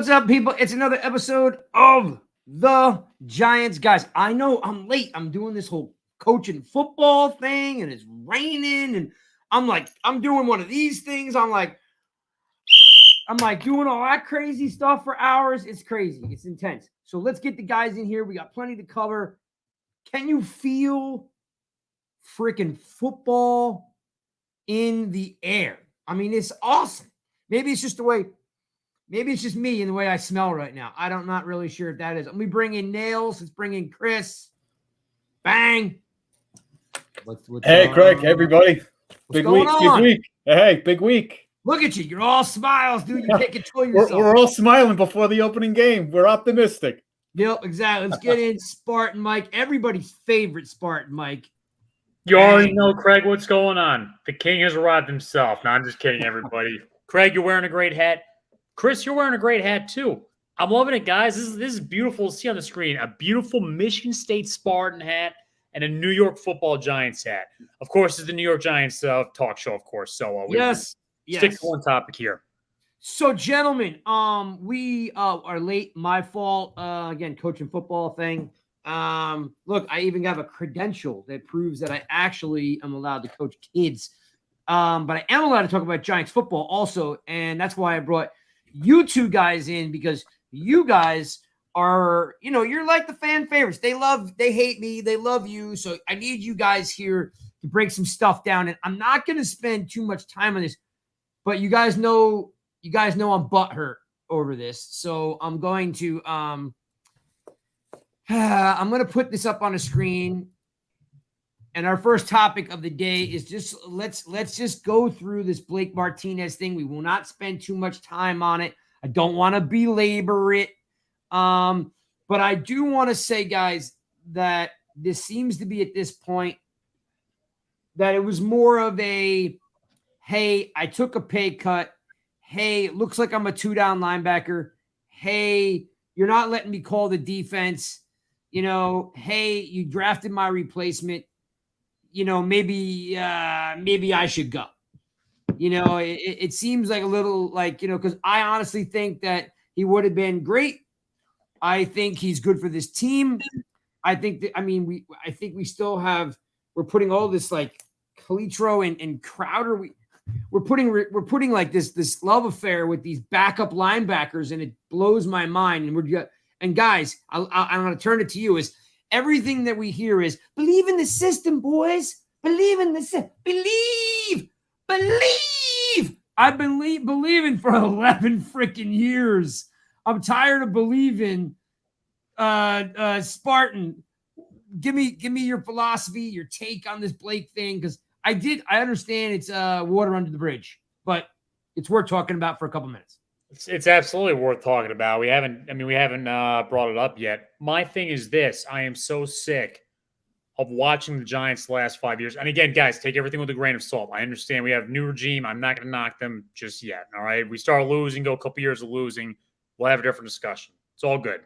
What's up, people? It's another episode of The Giants. Guys, I know I'm late. I'm doing this whole coaching football thing, and it's raining, and I'm doing one of these things. I'm like doing all that crazy stuff for hours. It's crazy. It's intense. So let's get the guys in here. We got plenty to cover. Can you feel freaking football in the air? I mean, it's awesome. Maybe it's just me and the way I smell right now. I'm not really sure if that is. Let me bring in Nails. Let's bring in Chris. Bang. Hey, Craig. Hey, everybody. Big week. Hey, big week. Look at you. You're all smiles, dude. You can't control yourself. We're all smiling before the opening game. We're optimistic. Yep, exactly. Let's get in Spartan Mike. Everybody's favorite Spartan Mike. You already know, Craig, what's going on. The king has arrived himself. No, I'm just kidding, everybody. Craig, you're wearing a great hat. Chris, you're wearing a great hat, too. I'm loving it, guys. This is beautiful to see on the screen. A beautiful Michigan State Spartan hat and a New York Football Giants hat. Of course, it's the New York Giants talk show, of course. So we stick to one topic here. So, gentlemen, we are late. My fault. Again, coaching football thing. Look, I even have a credential that proves that I actually am allowed to coach kids. But I am allowed to talk about Giants football also, and that's why I brought you two guys in, because you guys are, you're like the fan favorites. They hate me. They love you. So I need you guys here to break some stuff down. And I'm not going to spend too much time on this, but you guys know I'm butthurt over this. So I'm going to, put this up on a screen. And our first topic of the day is just let's just go through this Blake Martinez thing. We will not spend too much time on it. I don't want to belabor it. But I do want to say, guys, that this seems to be at this point that it was more of a, hey, I took a pay cut. Hey, it looks like I'm a 2-down linebacker. Hey, you're not letting me call the defense. Hey, you drafted my replacement. Maybe I should go. It seems like a little like, because I honestly think that he would have been great. I think he's good for this team. I think we still have, we're putting all this like Calitro and Crowder. We're putting like this love affair with these backup linebackers, and it blows my mind. And guys, I'm going to turn it to you. Is everything that we hear is believe in the system, boys. Believe in the system. Believe. I've been believing for 11 freaking years. I'm tired of believing. Spartan, give me your philosophy, your take on this Blake thing, because I understand it's water under the bridge, but it's worth talking about for a couple minutes. It's absolutely worth talking about. We haven't brought it up yet. My thing is this: I am so sick of watching the Giants the last 5 years. And again, guys, take everything with a grain of salt. I understand we have a new regime. I'm not going to knock them just yet. All right, we start losing, go a couple years of losing, we'll have a different discussion. It's all good.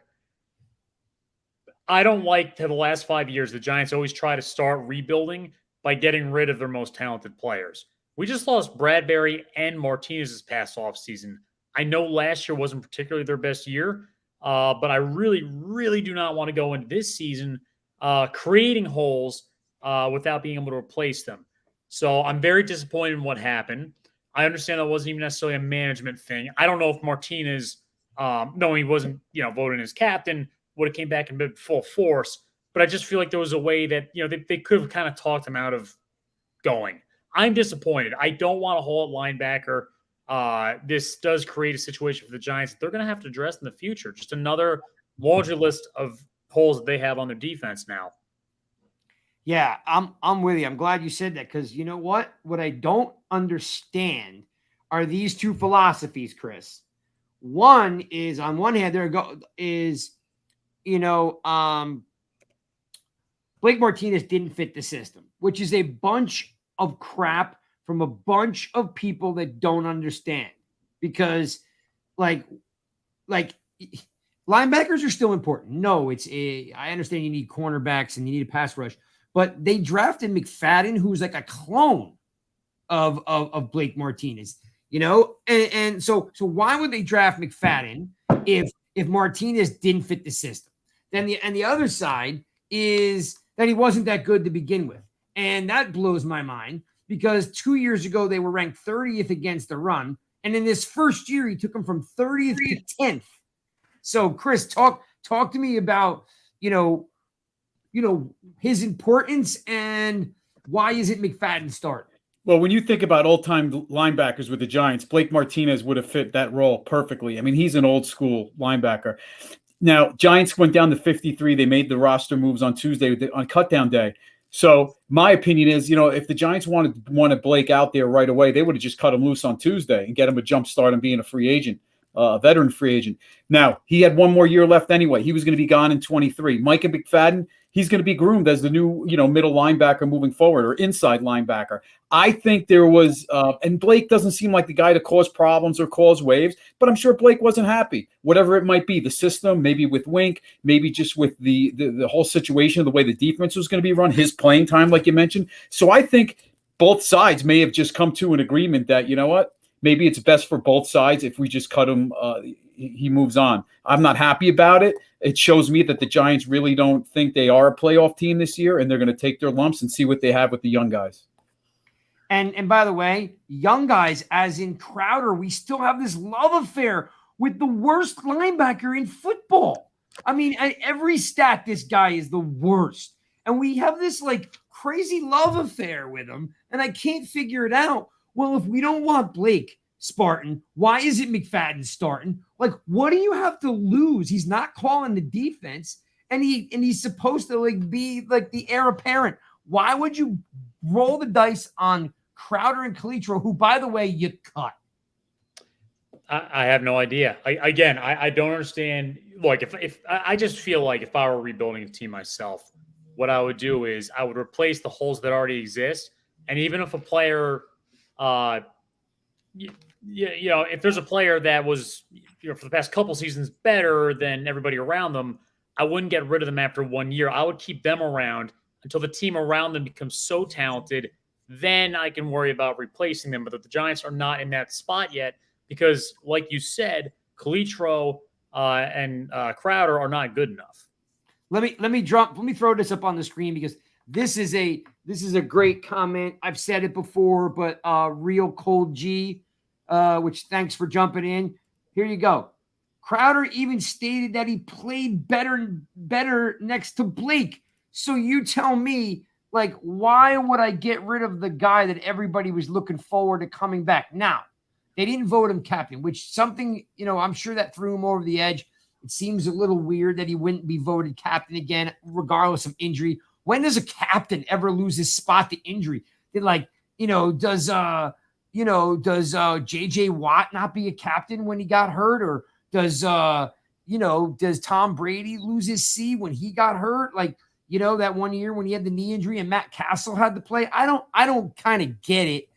I don't like the last 5 years the Giants always try to start rebuilding by getting rid of their most talented players. We just lost Bradbury and Martinez this past offseason. I know last year wasn't particularly their best year, but I really, really do not want to go into this season creating holes without being able to replace them. So I'm very disappointed in what happened. I understand that wasn't even necessarily a management thing. I don't know if Martinez, knowing he wasn't, voted as captain, would have came back and been full force. But I just feel like there was a way that, they could have kind of talked him out of going. I'm disappointed. I don't want to hold linebacker. This does create a situation for the Giants that they're going to have to address in the future. Just another laundry list of holes that they have on their defense now. Yeah, I'm with you. I'm glad you said that, because you know what? What I don't understand are these two philosophies, Chris. One is, on one hand, Blake Martinez didn't fit the system, which is a bunch of crap from a bunch of people that don't understand, because like linebackers are still important. No, I understand you need cornerbacks and you need a pass rush, but they drafted McFadden, who's like a clone of Blake Martinez, and so why would they draft McFadden if Martinez didn't fit the system. Then the other side is that he wasn't that good to begin with. And that blows my mind because 2 years ago they were ranked 30th against the run. And in this first year, he took them from 30th to 10th. So, Chris, talk to me about, his importance and why isn't McFadden starting? Well, when you think about old-time linebackers with the Giants, Blake Martinez would have fit that role perfectly. I mean, he's an old-school linebacker. Now, Giants went down to 53. They made the roster moves on Tuesday on cutdown day. So my opinion is, if the Giants wanted Blake out there right away, they would have just cut him loose on Tuesday and get him a jump start on being a free agent, a veteran free agent. Now, he had one more year left anyway. He was going to be gone in 23. Micah McFadden, he's going to be groomed as the new, middle linebacker moving forward or inside linebacker. I think there was, and Blake doesn't seem like the guy to cause problems or cause waves, but I'm sure Blake wasn't happy. Whatever it might be, the system, maybe with Wink, maybe just with the whole situation, the way the defense was going to be run, his playing time, like you mentioned. So I think both sides may have just come to an agreement that, you know what, maybe it's best for both sides if we just cut him. He moves on. I'm not happy about it. It shows me that the Giants really don't think they are a playoff team this year, and they're going to take their lumps and see what they have with the young guys. And by the way, young guys, as in Crowder, we still have this love affair with the worst linebacker in football. I mean, at every stat, this guy is the worst. And we have this crazy love affair with him, and I can't figure it out. Well, if we don't want Blake Spartan, why is it McFadden starting? What do you have to lose? He's not calling the defense, and he's supposed to be the heir apparent. Why would you roll the dice on Crowder and Calitro, who, by the way, you cut? I have no idea. I don't understand. If I just feel like if I were rebuilding a team myself, what I would do is I would replace the holes that already exist. And even if a player, if there's a player that was, for the past couple seasons better than everybody around them, I wouldn't get rid of them after 1 year. I would keep them around until the team around them becomes so talented. Then I can worry about replacing them. But the Giants are not in that spot yet because, like you said, Calitro and Crowder are not good enough. Let me throw this up on the screen because this is a great comment. I've said it before, but Real Cold G, which thanks for jumping in. Here you go. Crowder even stated that he played better next to Blake. So you tell me, why would I get rid of the guy that everybody was looking forward to coming back? Now, they didn't vote him captain, which something, I'm sure that threw him over the edge. It seems a little weird that he wouldn't be voted captain again, regardless of injury. When does a captain ever lose his spot to injury? Does J.J. Watt not be a captain when he got hurt? Or does Tom Brady lose his C when he got hurt? That 1 year when he had the knee injury and Matt Castle had to play. I don't kind of get it.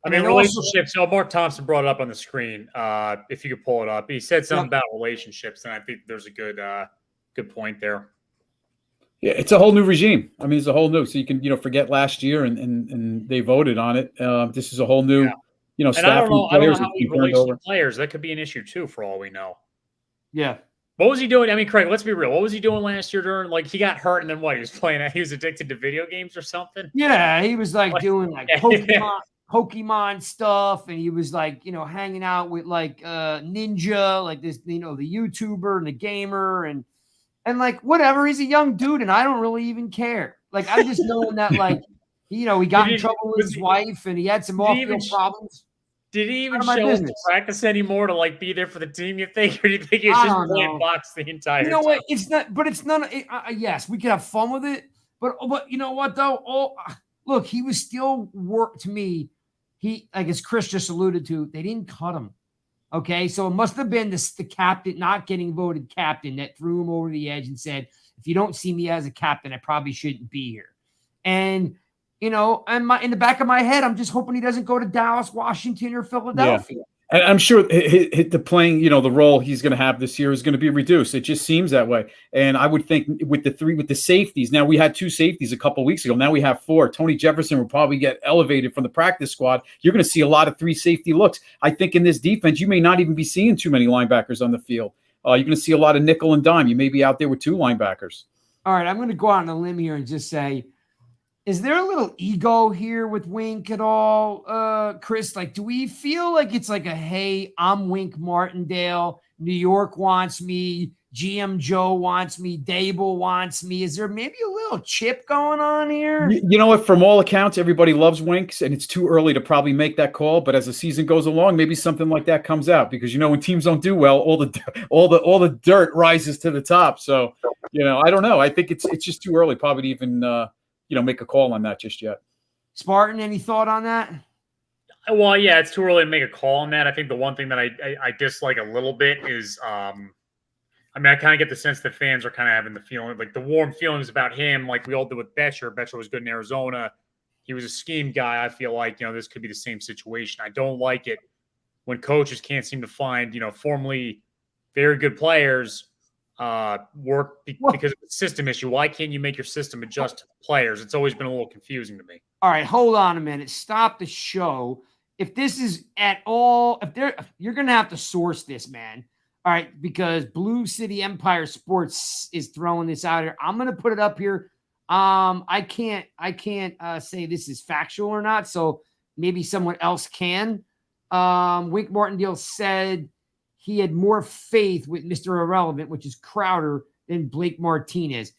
Relationships. Mark Thompson brought it up on the screen. If you could pull it up, he said something about relationships, and I think there's a good point there. Yeah, it's a whole new regime. I mean, it's a whole new. So you can forget last year and they voted on it. This is a whole new staff. And I don't know how he relates to players. That could be an issue too, for all we know. Yeah. What was he doing? I mean, Craig, let's be real. What was he doing last year during, he got hurt and then what? He was playing, he was addicted to video games or something? Yeah, he was doing Pokemon stuff, and he was hanging out with Ninja, this, the YouTuber and the gamer and whatever. He's a young dude, and I don't really even care. I just know that he got in trouble with his wife and he had some off-field problems. Did he even show up to practice anymore to be there for the team, you think? Or do you think he was just playing box the entire time? What? It's not, but it's none. Yes, we could have fun with it. But you know what, though? Look, he was still to me. He, as Chris just alluded to, they didn't cut him. Okay, so it must have been the captain not getting voted captain that threw him over the edge and said, if you don't see me as a captain, I probably shouldn't be here. And in the back of my head, I'm just hoping he doesn't go to Dallas, Washington, or Philadelphia. And I'm sure the playing, the role he's going to have this year is going to be reduced. It just seems that way. And I would think with the safeties, now we had 2 safeties a couple of weeks ago. Now we have 4. Tony Jefferson will probably get elevated from the practice squad. You're going to see a lot of 3 safety looks. I think in this defense, you may not even be seeing too many linebackers on the field. You're going to see a lot of nickel and dime. You may be out there with 2 linebackers. All right, I'm going to go out on a limb here and just say, is there a little ego here with Wink at all, Chris? Like, do we feel like it's like a, hey, I'm Wink Martindale, New York wants me, GM Joe wants me, Dable wants me? Is there maybe a little chip going on here? You know what? From all accounts, everybody loves Winks, and it's too early to probably make that call. But as the season goes along, maybe something like that comes out because when teams don't do well, all the dirt rises to the top. So I don't know. I think it's just too early, probably to even make a call on that just yet. Spartan, any thought on that? Well, yeah, it's too early to make a call on that. I think the one thing that I dislike a little bit is, I kind of get the sense that fans are kind of having the feeling, like the warm feelings about him, like we all did with Betcher. Betcher was good in Arizona. He was a scheme guy. I feel like, this could be the same situation. I don't like it when coaches can't seem to find, formerly very good players work because of the system issue. Why can't you make your system adjust to the players? It's always been a little confusing to me. All right, hold on a minute. Stop the show. If this is at all, you're going to have to source this, man. All right, because Blue City Empire Sports is throwing this out here. I'm going to put it up here. I can't say this is factual or not, so maybe someone else can. Wink Martindale said he had more faith with Mr. Irrelevant, which is Crowder, than Blake Martinez.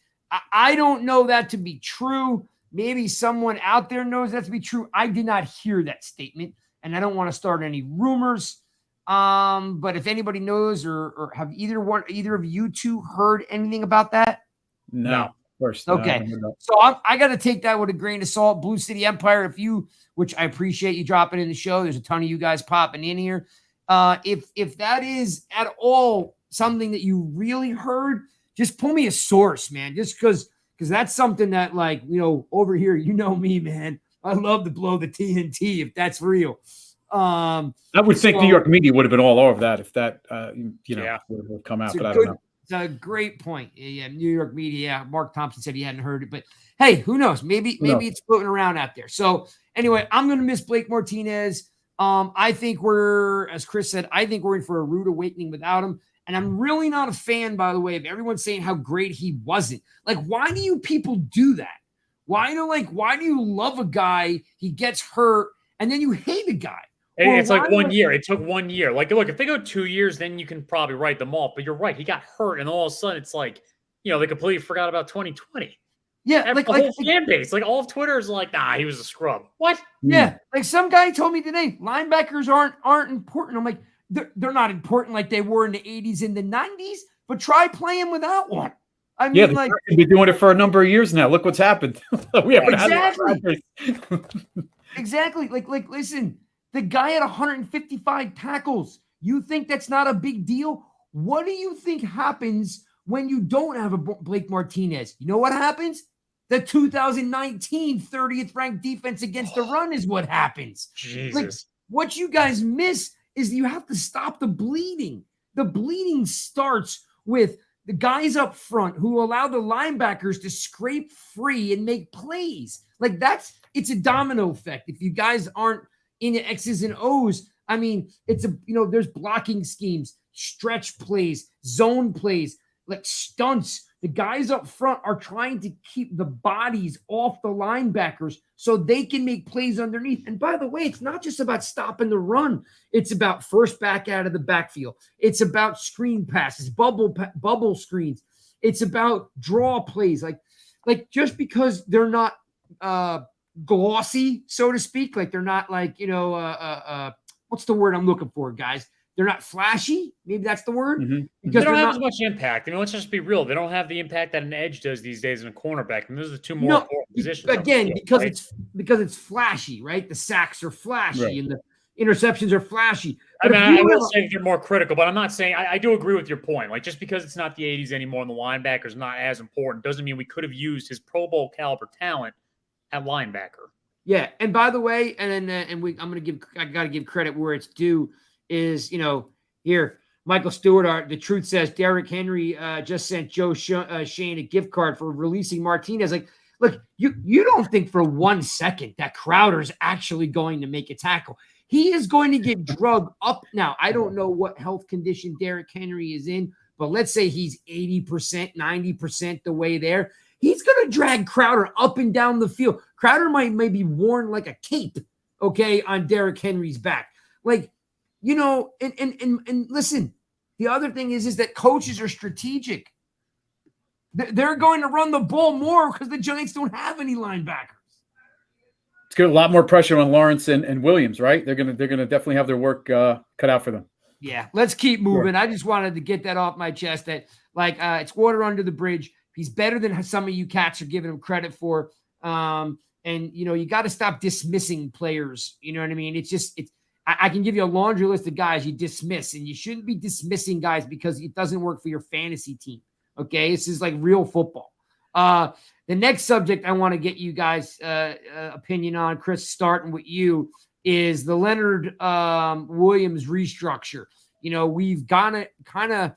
I don't know that to be true. Maybe someone out there knows that to be true. I did not hear that statement, and I don't want to start any rumors. But if anybody knows or have either of you two heard anything about that? No. First, okay. So I got to take that with a grain of salt. Blue City Empire, which I appreciate you dropping in the show. There's a ton of you guys popping in here. If that is at all something that you really heard, just pull me a source, man. Just because that's something that, like, over here, me, man. I love to blow the TNT if that's real. I would think New York media would have been all over that if that would have come out, but I don't know. It's a great point. Yeah, New York media. Yeah, Mark Thompson said he hadn't heard it, but hey, who knows? Maybe it's floating around out there. So anyway, I'm going to miss Blake Martinez. I think as Chris said, I think we're in for a rude awakening without him. And I'm really not a fan, by the way, of everyone saying how great he wasn't. Like, why do you people do that? Why do you love a guy, he gets hurt, and then you hate a guy? It's like 1 year. It took 1 year. Like, look, if they go 2 years, then you can probably write them off. But you're right. He got hurt, and all of a sudden, it's like, they completely forgot about 2020. Yeah, the whole fan base, like all of Twitter is like, nah, he was a scrub. What? Yeah, like some guy told me today, linebackers aren't important. I'm like, they're not important like they were in the 80s and the 90s, but try playing without one. I mean, like, we've been doing it for a number of years now. Look what's happened. We haven't exactly. Exactly. Like, listen, the guy had 155 tackles. You think that's not a big deal? What do you think happens when you don't have a Blake Martinez? You know what happens? The 2019 30th ranked defense against the run is what happens. Jesus. Like, what you guys miss is you have to stop the bleeding. The bleeding starts with the guys up front who allow the linebackers to scrape free and make plays. Like, it's a domino effect. If you guys aren't in the X's and O's, I mean, there's blocking schemes, stretch plays, zone plays, like stunts. The guys up front are trying to keep the bodies off the linebackers so they can make plays underneath. And by the way, it's not just about stopping the run. It's about first back out of the backfield. It's about screen passes, bubble screens. It's about draw plays. Like just because they're not glossy, so to speak, like they're not like, what's the word I'm looking for, guys? They're not flashy. Maybe that's the word. Mm-hmm. Because they don't have as much impact. I mean, let's just be real. They don't have the impact that an edge does these days in a cornerback. And those are the two more important positions. Again, because it's flashy, right? The sacks are flashy, right, and the interceptions are flashy. But I will say they're more critical, but I'm not saying I do agree with your point. Like, just because it's not the 80s anymore and the linebacker's not as important doesn't mean we could have used his Pro Bowl caliber talent at linebacker. Yeah, and by the way, I got to give credit where it's due. is, here, Michael Stewart, the truth says Derrick Henry just sent Joe Shane a gift card for releasing Martinez. Like, look, you don't think for 1 second that Crowder's actually going to make a tackle. He is going to get drugged up. Now, I don't know what health condition Derrick Henry is in, but let's say he's 80%, 90% the way there. He's going to drag Crowder up and down the field. Crowder might maybe worn like a cape, okay, on Derrick Henry's back. Like, and listen, the other thing is that coaches are strategic. They're going to run the ball more because the Giants don't have any linebackers. It's got a lot more pressure on Lawrence and Williams, right? They're gonna definitely have their work cut out for them. Yeah, let's keep moving. Sure. I just wanted to get that off my chest. That it's water under the bridge. He's better than some of you cats are giving him credit for. And you got to stop dismissing players. You know what I mean? I can give you a laundry list of guys you dismiss, and you shouldn't be dismissing guys because it doesn't work for your fantasy team. Okay, this is like real football. The next subject I want to get you guys' opinion on, Chris, starting with you, is the Leonard Williams restructure. We've got to kind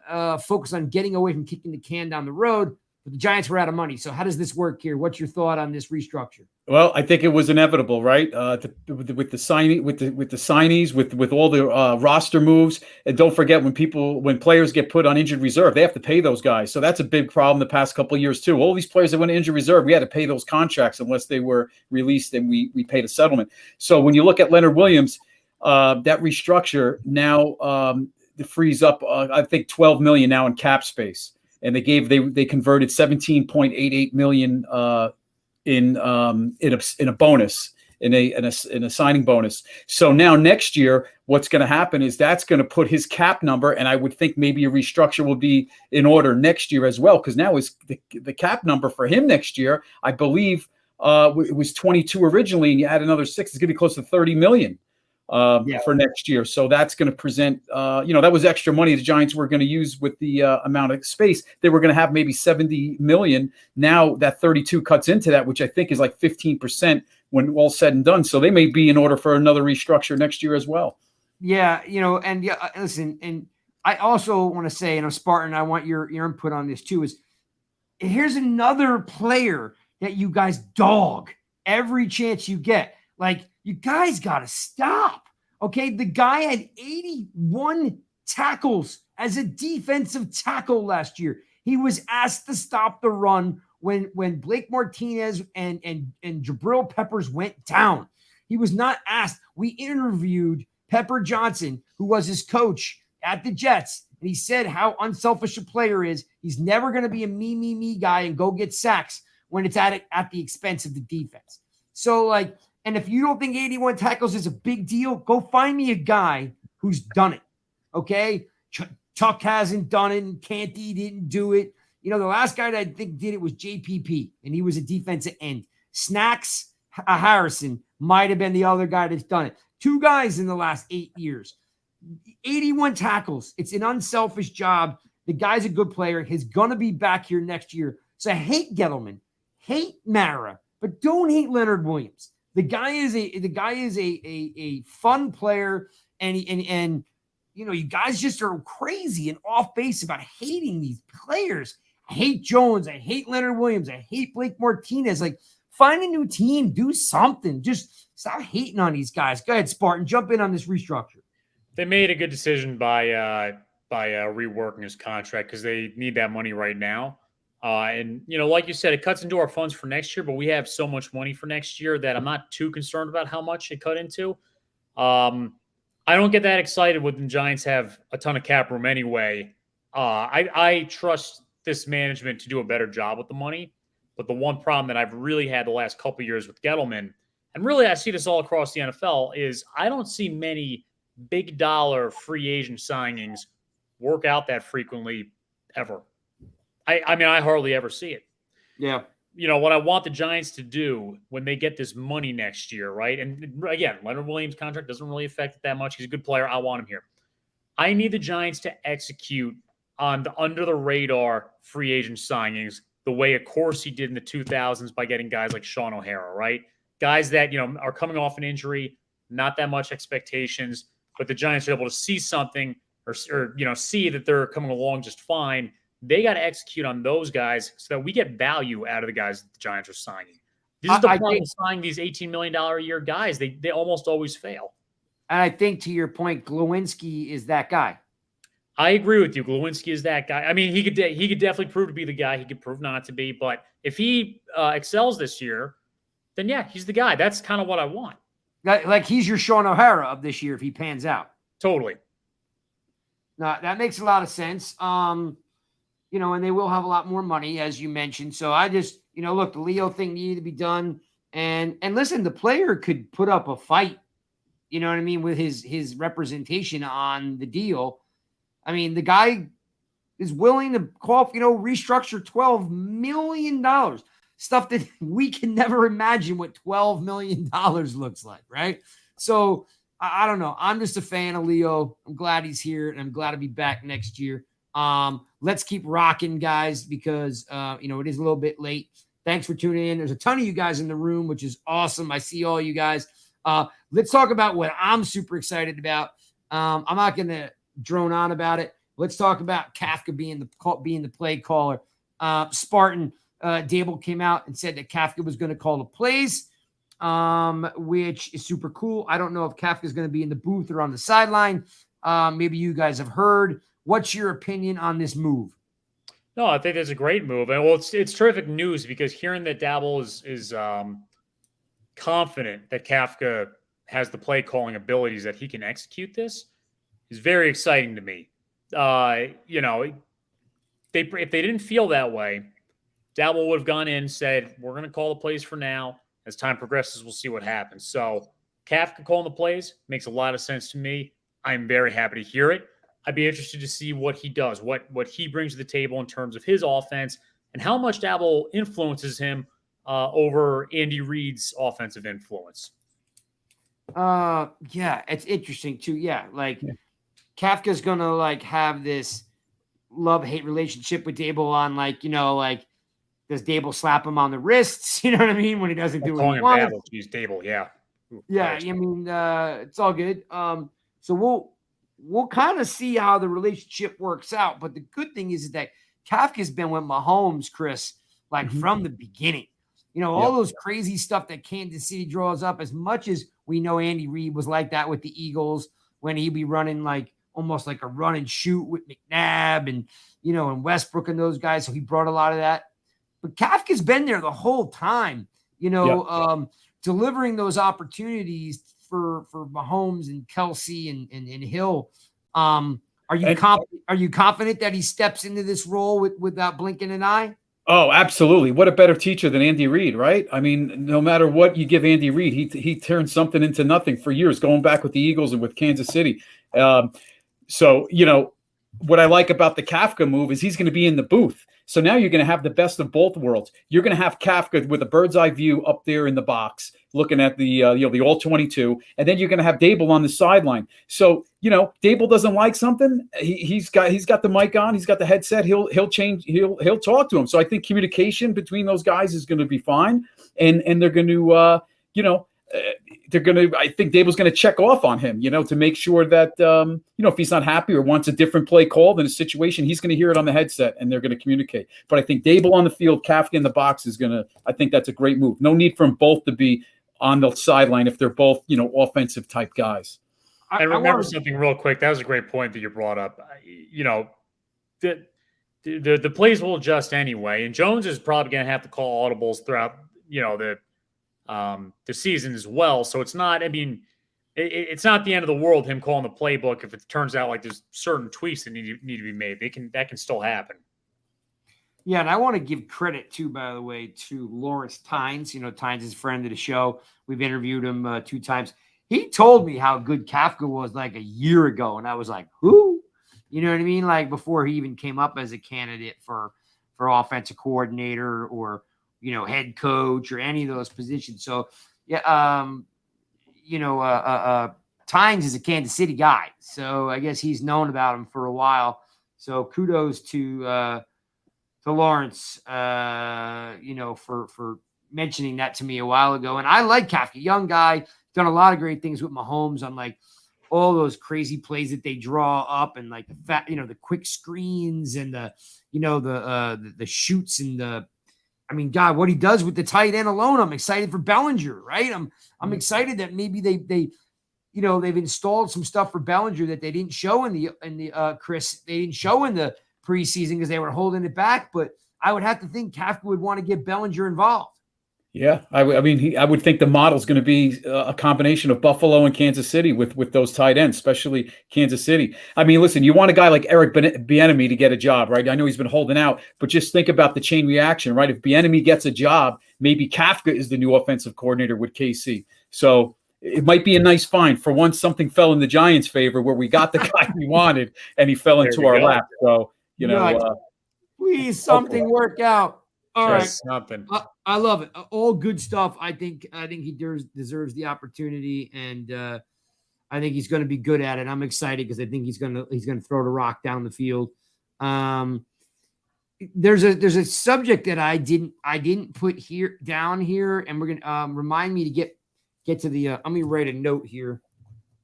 of focus on getting away from kicking the can down the road, but the Giants were out of money. So how does this work here? What's your thought on this restructure? Well, I think it was inevitable, right? With the signees, with all the roster moves, and don't forget when players get put on injured reserve, they have to pay those guys. So that's a big problem the past couple of years too. All these players that went to injured reserve, we had to pay those contracts unless they were released, and we paid a settlement. So when you look at Leonard Williams, that restructure now frees up, I think, $12 million now in cap space, and they converted $17.88 million. In a bonus, in a signing bonus. So now next year, what's going to happen is that's going to put his cap number, and I would think maybe a restructure will be in order next year as well, because now is the cap number for him next year, I believe it was 22 originally, and you add another 6, it's going to be close to 30 million for next year. So that's going to present, that was extra money the Giants were going to use with the amount of space. They were going to have maybe 70 million. Now that 32 cuts into that, which I think is like 15% when all said and done. So they may be in order for another restructure next year as well. Yeah. Listen, and I also want to say, Spartan, I want your input on this too, is here's another player that you guys dog every chance you get. Like, you guys got to stop. Okay. The guy had 81 tackles as a defensive tackle last year. He was asked to stop the run when Blake Martinez and Jabril Peppers went down. He was not asked. We interviewed Pepper Johnson, who was his coach at the Jets, and he said how unselfish a player is. He's never going to be a me guy and go get sacks when it's at the expense of the defense. So, and if you don't think 81 tackles is a big deal, go find me a guy who's done it, okay? Chuck hasn't done it, and Canty didn't do it. The last guy that I think did it was JPP, and he was a defensive end. Snacks Harrison might have been the other guy that's done it. 2 guys in the last 8 years. 81 tackles. It's an unselfish job. The guy's a good player. He's going to be back here next year. So I hate Gettleman, hate Mara, but don't hate Leonard Williams. The guy is a fun player, and you guys just are crazy and off base about hating these players. I hate Jones. I hate Leonard Williams. I hate Blake Martinez. Like, find a new team, do something. Just stop hating on these guys. Go ahead, Spartan, jump in on this restructure. They made a good decision by reworking his contract because they need that money right now. And like you said, it cuts into our funds for next year, but we have so much money for next year that I'm not too concerned about how much it cut into. I don't get that excited when the Giants have a ton of cap room anyway. I trust this management to do a better job with the money. But the one problem that I've really had the last couple of years with Gettleman, and really I see this all across the NFL, is I don't see many big dollar free agent signings work out that frequently ever. I mean, I hardly ever see it. Yeah. What I want the Giants to do when they get this money next year, right? And again, Leonard Williams' contract doesn't really affect it that much. He's a good player. I want him here. I need the Giants to execute on the under-the-radar free agent signings the way, of course, he did in the 2000s by getting guys like Sean O'Hara, right? Guys that, are coming off an injury, not that much expectations. but the Giants are able to see something or see that they're coming along just fine. They got to execute on those guys so that we get value out of the guys that the Giants are signing. This is the problem with signing these $18 million a year guys. They almost always fail. And I think, to your point, Glowinski is that guy. I agree with you. Glowinski is that guy. I mean, he could definitely prove to be the guy. He could prove not to be. But if he excels this year, then yeah, he's the guy. That's kind of what I want. Like he's your Sean O'Hara of this year if he pans out. Totally. No, that makes a lot of sense. And they will have a lot more money, as you mentioned. So I just, look, the Leo thing needed to be done. And listen, the player could put up a fight, you know what I mean, with his representation on the deal. I mean, the guy is willing to restructure $12 million, stuff that we can never imagine what $12 million looks like, right? So I don't know. I'm just a fan of Leo. I'm glad he's here, and I'm glad to be back next year. Let's keep rocking, guys, because, it is a little bit late. Thanks for tuning in. There's a ton of you guys in the room, which is awesome. I see all you guys. Let's talk about what I'm super excited about. I'm not going to drone on about it. Let's talk about Kafka being the play caller. Spartan Dable came out and said that Kafka was going to call the plays, which is super cool. I don't know if Kafka is going to be in the booth or on the sideline. Maybe you guys have heard. What's your opinion on this move? No, I think that's a great move. And well, it's terrific news because hearing that Dable is confident that Kafka has the play calling abilities that he can execute this is very exciting to me. If they didn't feel that way, Dable would have gone in and said, we're going to call the plays for now. As time progresses, we'll see what happens. So Kafka calling the plays makes a lot of sense to me. I'm very happy to hear it. I'd be interested to see what he does, what he brings to the table in terms of his offense and how much Dable influences him over Andy Reid's offensive influence. Yeah, it's interesting too. Yeah, Kafka's gonna have this love-hate relationship with Dable on does Dable slap him on the wrists? You know what I mean? When he doesn't do what he wants. He's Dable, yeah. Ooh, yeah, I mean, it's all good. So we'll kind of see how the relationship works out. But the good thing is that Kafka's been with Mahomes, Chris, from the beginning. All those crazy stuff that Kansas City draws up, as much as we know Andy Reid was like that with the Eagles when he'd be running almost like a run and shoot with McNabb and, and Westbrook and those guys. So he brought a lot of that. But Kafka's been there the whole time, delivering those opportunities for Mahomes and Kelsey and Hill. Are you confident that he steps into this role without blinking an eye? Oh, absolutely. What a better teacher than Andy Reid, right? I mean, no matter what you give Andy Reid, he turned something into nothing for years, going back with the Eagles and with Kansas City. So, what I like about the Kafka move is he's going to be in the booth. So now you're going to have the best of both worlds. You're going to have Kafka with a bird's eye view up there in the box, looking at the all 22, and then you're going to have Dable on the sideline. So Dable doesn't like something. He's got the mic on. He's got the headset. He'll talk to him. So I think communication between those guys is going to be fine, and they're going to I think Dable's going to check off on him, to make sure that, if he's not happy or wants a different play called in a situation, he's going to hear it on the headset and they're going to communicate. But I think Dable on the field, Kafka in the box I think that's a great move. No need for them both to be on the sideline if they're both, offensive type guys. And remember something real quick. That was a great point that you brought up. The plays will adjust anyway. And Jones is probably going to have to call audibles throughout, the season as well. So it's not, it's not the end of the world, him calling the playbook. If it turns out there's certain tweaks that need to be made, that can still happen. Yeah. And I want to give credit too, by the way, to Lawrence Tynes. Tynes is a friend of the show. We've interviewed him 2 times. He told me how good Kafka was a year ago. And I was like, who? You know what I mean? Before he even came up as a candidate for offensive coordinator or, head coach or any of those positions. So, yeah, Tynes is a Kansas City guy. So I guess he's known about him for a while. So kudos to Lawrence, for mentioning that to me a while ago. And I like Kafka, young guy, done a lot of great things with Mahomes on all those crazy plays that they draw up, and like the quick screens and the shoots and God, what he does with the tight end alone, I'm excited for Bellinger, right? I'm excited that maybe they've installed some stuff for Bellinger that they didn't show in the Chris, they didn't show in the preseason because they were holding it back. But I would have to think Kafka would want to get Bellinger involved. Yeah, I would think the model is going to be a combination of Buffalo and Kansas City with those tight ends, especially Kansas City. I mean, listen, you want a guy like Eric Bieniemy to get a job, right? I know he's been holding out, but just think about the chain reaction, right? If Bieniemy gets a job, maybe Kafka is the new offensive coordinator with KC. So it might be a nice find. For once, something fell in the Giants' favor where we got the guy we wanted, and he fell into our lap. So please something work out. All right, nothing. I love it. All good stuff. I think he deserves the opportunity, and I think he's going to be good at it. I'm excited because I think he's going to throw the rock down the field. There's a subject that I didn't put down here, and we're going to remind me to get to the. Let me write a note here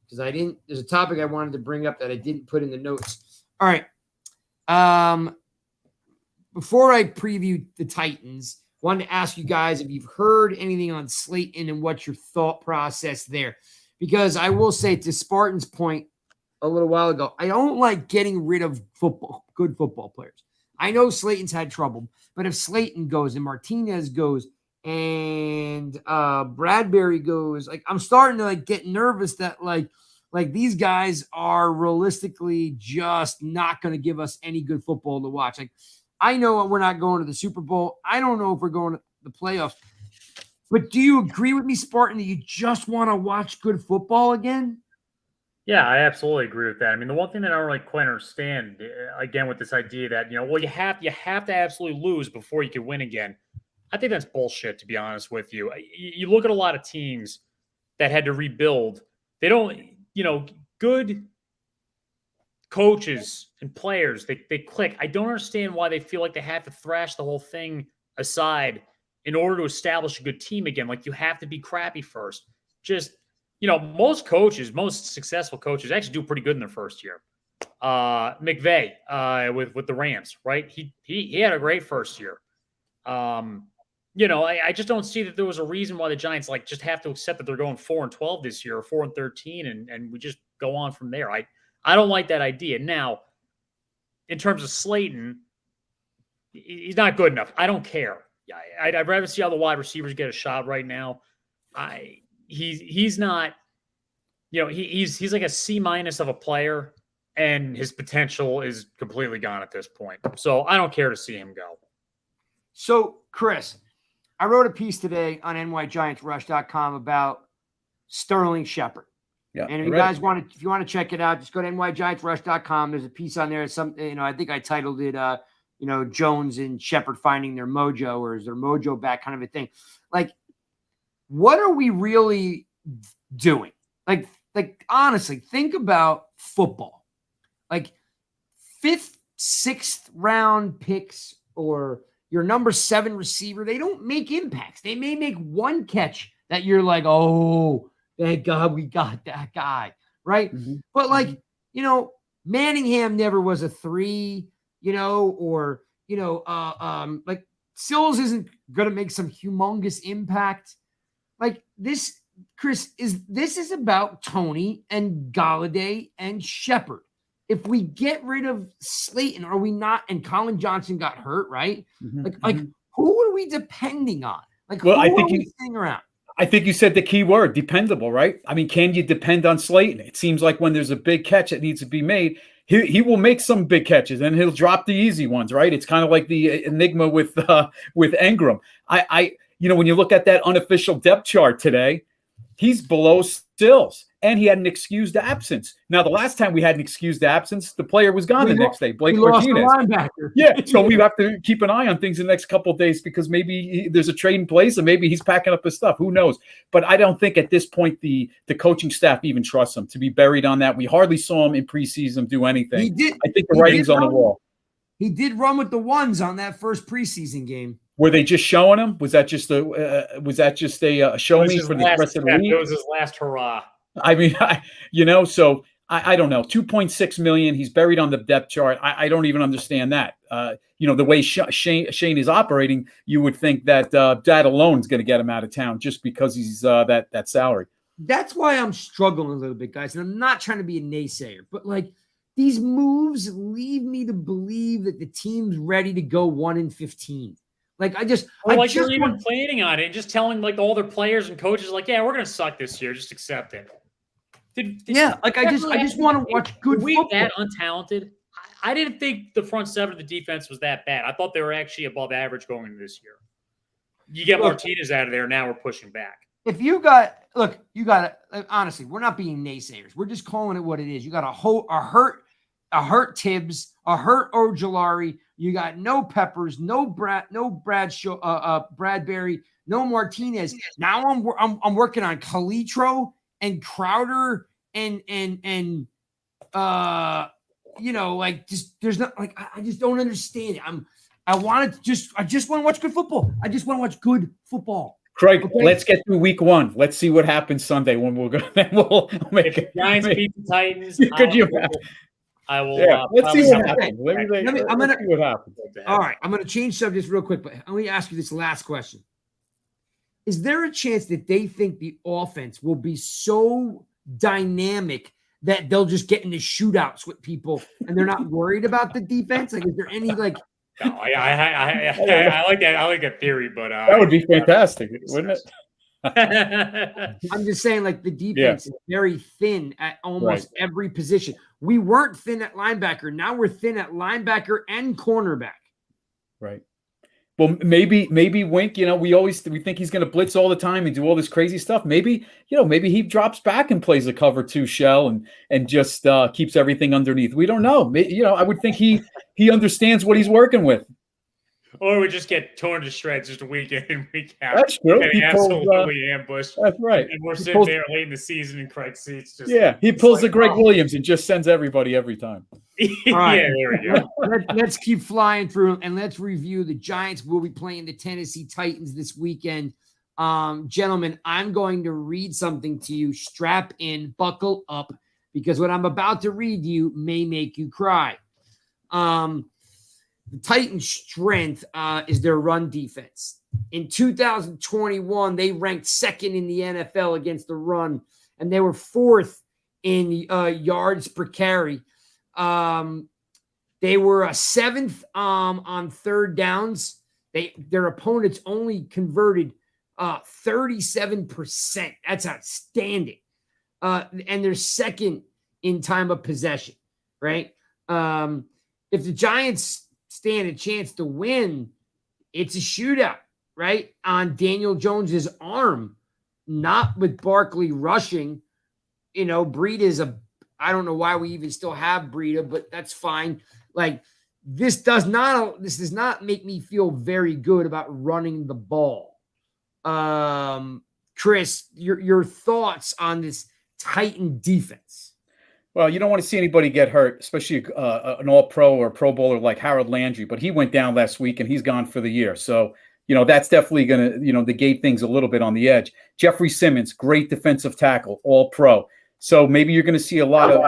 because I didn't. There's a topic I wanted to bring up that I didn't put in the notes. All right. Before I preview the Titans, I wanted to ask you guys if you've heard anything on Slayton and what's your thought process there. Because I will say, to Spartan's point a little while ago, I don't like getting rid of good football players. I know Slayton's had trouble, but if Slayton goes and Martinez goes and Bradbury goes, like I'm starting to get nervous that like these guys are realistically just not going to give us any good football to watch. Like, I know we're not going to the Super Bowl. I don't know if we're going to the playoffs. But do you agree with me, Spartan, that you just want to watch good football again? Yeah, I absolutely agree with that. I mean, the one thing that I don't really quite understand, again, with this idea that, you have to absolutely lose before you can win again. I think that's bullshit, to be honest with you. You look at a lot of teams that had to rebuild. They don't, good coaches and players, they click. I don't understand why they feel like they have to thrash the whole thing aside in order to establish a good team again. Like, you have to be crappy first. Just, most successful coaches actually do pretty good in their first year. McVay with the Rams, right? He had a great first year. I just don't see that there was a reason why the Giants just have to accept that they're going 4-12 this year, or 4-13, and we just go on from there. I don't like that idea. Now, in terms of Slayton, he's not good enough. I don't care. I'd rather see how the wide receivers get a shot right now. He's not, he's like a C- of a player, and his potential is completely gone at this point. So I don't care to see him go. So, Chris, I wrote a piece today on nygiantsrush.com about Sterling Shepard. Yeah, and if you guys if you want to check it out, just go to nygiantsrush.com. There's a piece on there. I think I titled it, Jones and Shepard finding their mojo, or is their mojo back, kind of a thing. Like, what are we really doing? Like honestly, think about football. Like 5th, 6th round picks, or your number 7 receiver, they don't make impacts. They may make one catch that you're like, oh, thank God we got that guy, right? Mm-hmm. But Manningham never was a 3, or Sills isn't going to make some humongous impact. Like this, Chris, this is about Tony and Golladay and Shepard. If we get rid of Slayton, are we not? And Colin Johnson got hurt, right? Mm-hmm. Who are we depending on? I think we sitting around? I think you said the key word, dependable, right? I mean, can you depend on Slayton? It seems like when there's a big catch that needs to be made, he will make some big catches and he'll drop the easy ones, right? It's kind of like the enigma with Engram. When you look at that unofficial depth chart today, he's below Stills, and he had an excused absence. Now, the last time we had an excused absence, the player was gone the next day, Blake Martinez. Yeah, so we have to keep an eye on things in the next couple of days, because maybe there's a trade in place, and maybe he's packing up his stuff. Who knows? But I don't think at this point the coaching staff even trusts him to be buried on that. We hardly saw him in preseason do anything. I think the writing's on the wall. He did run with the ones on that first preseason game. Were they just showing him? Was that just a show me for the rest of the league? It was his last hurrah. I mean, so I don't know. 2.6 million. He's buried on the depth chart. I don't even understand that. The way Shane is operating, you would think that that alone is going to get him out of town just because he's that salary. That's why I'm struggling a little bit, guys. And I'm not trying to be a naysayer, but like these moves lead me to believe that the team's ready to go 1-15. Like you're even planning on it and just telling like all their players and coaches, like, yeah, we're gonna suck this year. Just accept it. I just want to watch good football. That untalented? I didn't think the front seven of the defense was that bad. I thought they were actually above average going into this year. You get Martinez out of there, now we're pushing back. If honestly, we're not being naysayers. We're just calling it what it is. You got a hurt Tibbs, a hurt Ojolari. You got no Peppers, no Bradshaw, Bradbury, no Martinez. Now I'm working on Calitro and Crowder and there's not like I just don't understand it. I just want to watch good football. I just want to watch good football. Craig, let's get through week 1. Let's see what happens Sunday when we'll go. Then we'll make it. Giants beat the Titans. Could you? I will. Let's see what happens. Let's see what happens. All right, I'm going to change subjects real quick, but let me ask you this last question. Is there a chance that they think the offense will be so dynamic that they'll just get into shootouts with people and they're not worried about the defense? Like, is there any like? No, I like that. I like that theory, but that would be fantastic, wouldn't it? I'm just saying, like the defense is very thin at almost every position. We weren't thin at linebacker. Now we're thin at linebacker and cornerback. Right. Well, maybe Wink, we think he's going to blitz all the time and do all this crazy stuff. Maybe he drops back and plays a cover 2 shell and just keeps everything underneath. We don't know. I would think he understands what he's working with. Or we just get torn to shreds just week in and week out. That's true. Getting absolutely ambushed. That's right. And we're sitting there late in the season in Craig's seats. He pulls the Greg Williams and just sends everybody every time. All right. Yeah, there we go. Let's keep flying through and let's review. The Giants will be playing the Tennessee Titans this weekend. Gentlemen, I'm going to read something to you. Strap in, buckle up, because what I'm about to read you may make you cry. The Titans' strength is their run defense. In 2021, they ranked second in the NFL against the run, and they were fourth in yards per carry. They were seventh on third downs. Their opponents only converted 37%. That's outstanding. And they're second in time of possession, right? If the Giants stand a chance to win, it's a shootout, right? On Daniel Jones's arm, not with Barkley rushing. Breida I don't know why we even still have Breida, but that's fine. Like this does not make me feel very good about running the ball. Chris, your thoughts on this Titan defense? Well, you don't want to see anybody get hurt, especially an all-pro or Pro Bowler like Harold Landry, but he went down last week and he's gone for the year. So, that's definitely going to, negate things a little bit on the edge. Jeffrey Simmons, great defensive tackle, all-pro. So maybe you're going to see a lot of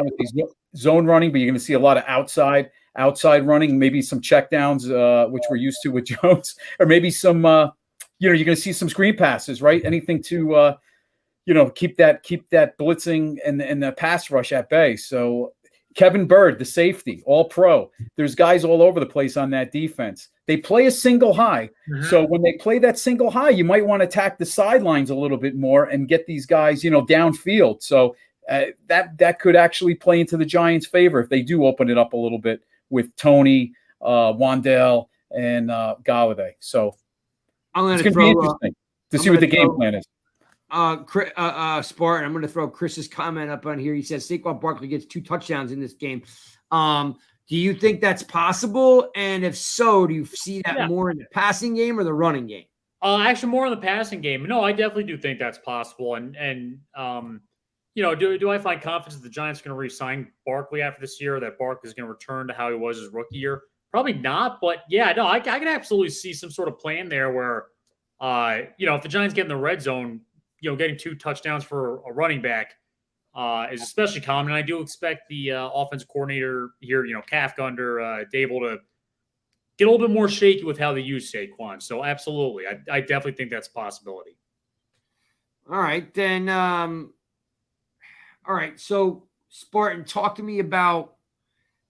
zone running, but you're going to see a lot of outside running, maybe some checkdowns, which we're used to with Jones, or maybe some, you're going to see some screen passes, right? Anything to, keep that blitzing and the pass rush at bay. So Kevin Bird, the safety, all pro. There's guys all over the place on that defense. They play a single high. Mm-hmm. So when they play that single high, you might want to attack the sidelines a little bit more and get these guys, downfield. So that could actually play into the Giants' favor if they do open it up a little bit with Tony, Wandale, and Galladay. So it's going to be interesting to see what the game plan is. Spartan, I'm going to throw Chris's comment up on here. He says Saquon Barkley gets 2 touchdowns in this game. Do you think that's possible? And if so, do you see that more in the passing game or the running game? Actually, more in the passing game. No, I definitely do think that's possible. And do I find confidence that the Giants are going to re-sign Barkley after this year, or that Barkley is going to return to how he was his rookie year? Probably not. But I can absolutely see some sort of plan there where, if the Giants get in the red zone, getting 2 touchdowns for a running back, is especially common. And I do expect the offensive coordinator here, Kafka under Dable to get a little bit more shaky with how they use Saquon. So absolutely, I definitely think that's a possibility. All right, then. All right, so Spartan, talk to me about,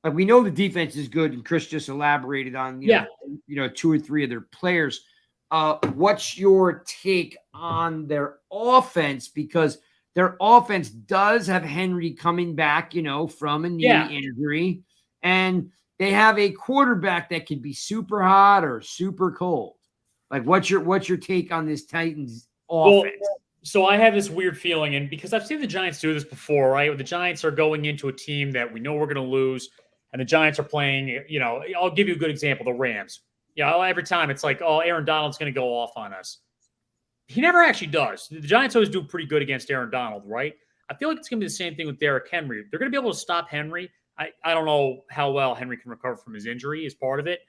like, we know the defense is good, and Chris just elaborated on two or three of their players. What's your take on their offense? Because their offense does have Henry coming back, from a knee injury, and they have a quarterback that could be super hot or super cold. Like, what's your take on this Titans offense? Well, so I have this weird feeling, and because I've seen the Giants do this before, right? The Giants are going into a team that we know we're going to lose, and the Giants are playing, I'll give you a good example, the Rams. Every time it's like, oh, Aaron Donald's going to go off on us. He never actually does. The Giants always do pretty good against Aaron Donald, right? I feel like it's going to be the same thing with Derrick Henry. They're going to be able to stop Henry. I don't know how well Henry can recover from his injury as part of it.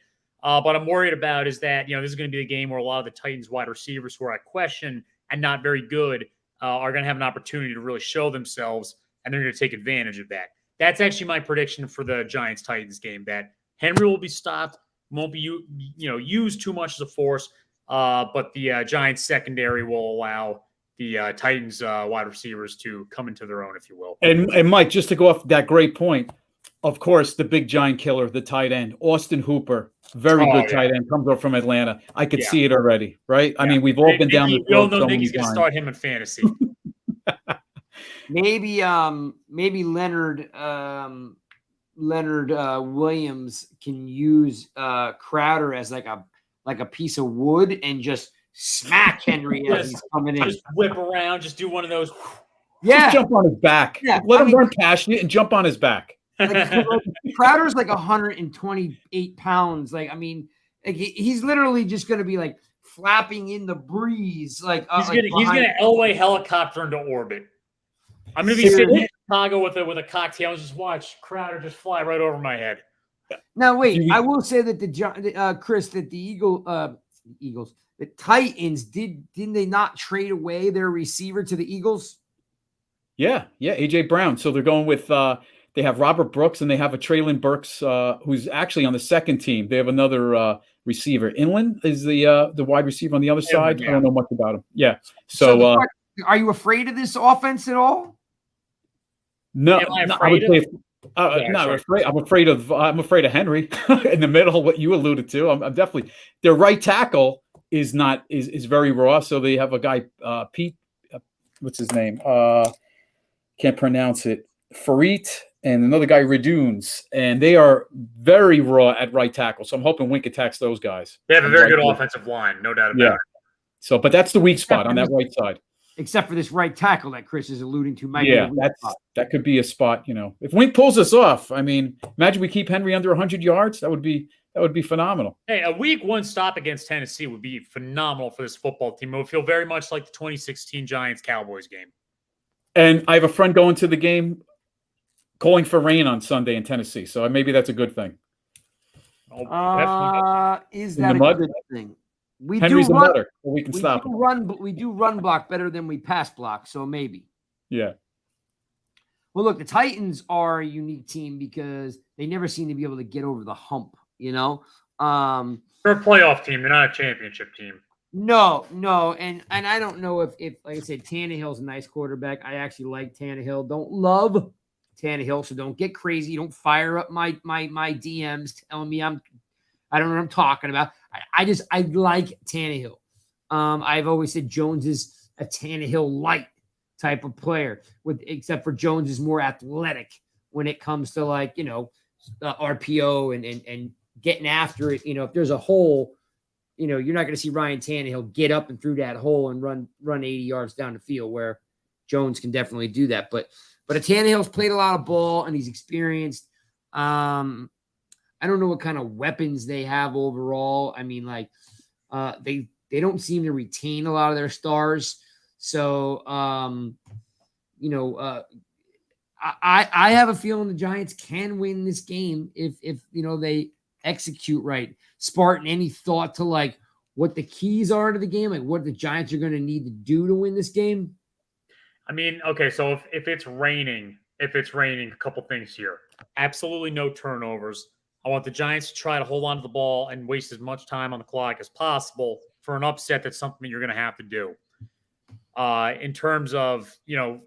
But I'm worried about is that, this is going to be the game where a lot of the Titans wide receivers who are at question and not very good are going to have an opportunity to really show themselves, and they're going to take advantage of that. That's actually my prediction for the Giants-Titans game, that Henry will be stopped, won't be used too much as a force, but the Giants secondary will allow the Titans wide receivers to come into their own, if you will. And Mike, just to go off that great point, of course, the big giant killer, the tight end, Austin Hooper, very good tight end, comes up from Atlanta. I could see it already, right? I mean, we've all been down the road. We all know Nicky's going to start him in fantasy. Maybe Leonard Williams can use Crowder as like a piece of wood and just smack Henry as he's coming in. Just whip around, just do one of those. Yeah, just jump on his back. Yeah, let him run past you and jump on his back. Like, Crowder's like 128 pounds. He's literally just going to be like flapping in the breeze. Like he's gonna Elway helicopter into orbit. I'm gonna be sitting in Chicago with a cocktail and just watch Crowder just fly right over my head. Now wait, I will say that the Titans didn't they not trade away their receiver to the Eagles? Yeah, AJ Brown. So they're going with they have Robert Brooks and they have a Traylon Burks who's actually on the second team. They have another receiver. Inland is the wide receiver on the other side. I don't know much about him. Yeah. So are you afraid of this offense at all? No, I would say not afraid. I'm afraid of Henry in the middle. What you alluded to, I'm definitely their right tackle is very raw. So they have a guy Pete, what's his name? Can't pronounce it. Farit and another guy Redunes, and they are very raw at right tackle. So I'm hoping Wink attacks those guys. They have a very good offensive line, no doubt about it. So, but that's the weak spot on that right side. Except for this right tackle that Chris is alluding to. That could be a spot. If Wink pulls us off, I mean, imagine we keep Henry under 100 yards. That would be phenomenal. Hey, a week one stop against Tennessee would be phenomenal for this football team. It would feel very much like the 2016 Giants-Cowboys game. And I have a friend going to the game, calling for rain on Sunday in Tennessee. So maybe that's a good thing. Is that a good thing? Henry's a mutter. We can stop him. We do run block better than we pass block, so maybe. Yeah. Well, look, the Titans are a unique team because they never seem to be able to get over the hump, They're a playoff team. They're not a championship team. No. And I don't know if like I said, Tannehill's a nice quarterback. I actually like Tannehill. Don't love Tannehill, so don't get crazy. Don't fire up my DMs telling me I don't know what I'm talking about. I like Tannehill. I've always said Jones is a Tannehill light type of player, except for Jones is more athletic when it comes to RPO and getting after it. If there's a hole, you're not going to see Ryan Tannehill get up and through that hole and run 80 yards down the field, where Jones can definitely do that. But a Tannehill's played a lot of ball and he's experienced. I don't know what kind of weapons they have overall. I mean, they don't seem to retain a lot of their stars. So, I have a feeling the Giants can win this game if they execute right. Spartan, any thought to what the keys are to the game, like what the Giants are going to need to do to win this game? I mean, okay, so if it's raining, a couple things here. Absolutely no turnovers. I want the Giants to try to hold on to the ball and waste as much time on the clock as possible. For an upset, that's something you're going to have to do. In terms of,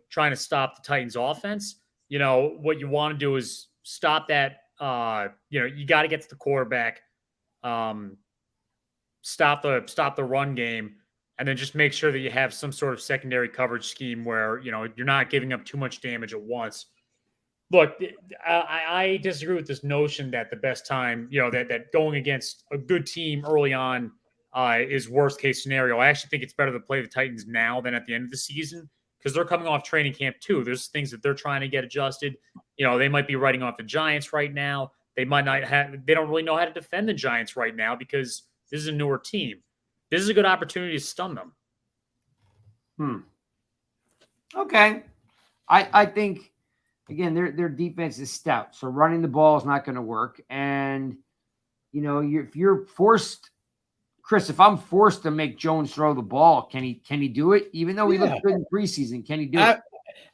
trying to stop the Titans offense, what you want to do is stop that. You got to get to the quarterback, stop the run game, and then just make sure that you have some sort of secondary coverage scheme where, you're not giving up too much damage at once. Look, I disagree with this notion that the best time, that going against a good team early on is worst case scenario. I actually think it's better to play the Titans now than at the end of the season because they're coming off training camp too. There's things that they're trying to get adjusted. They might be writing off the Giants right now. They might not have. They don't really know how to defend the Giants right now because this is a newer team. This is a good opportunity to stun them. Okay. I think, again, their defense is stout, so running the ball is not going to work. And, if you're forced, Chris, if I'm forced to make Jones throw the ball, can he do it? Even though he looked good in preseason, can he do it?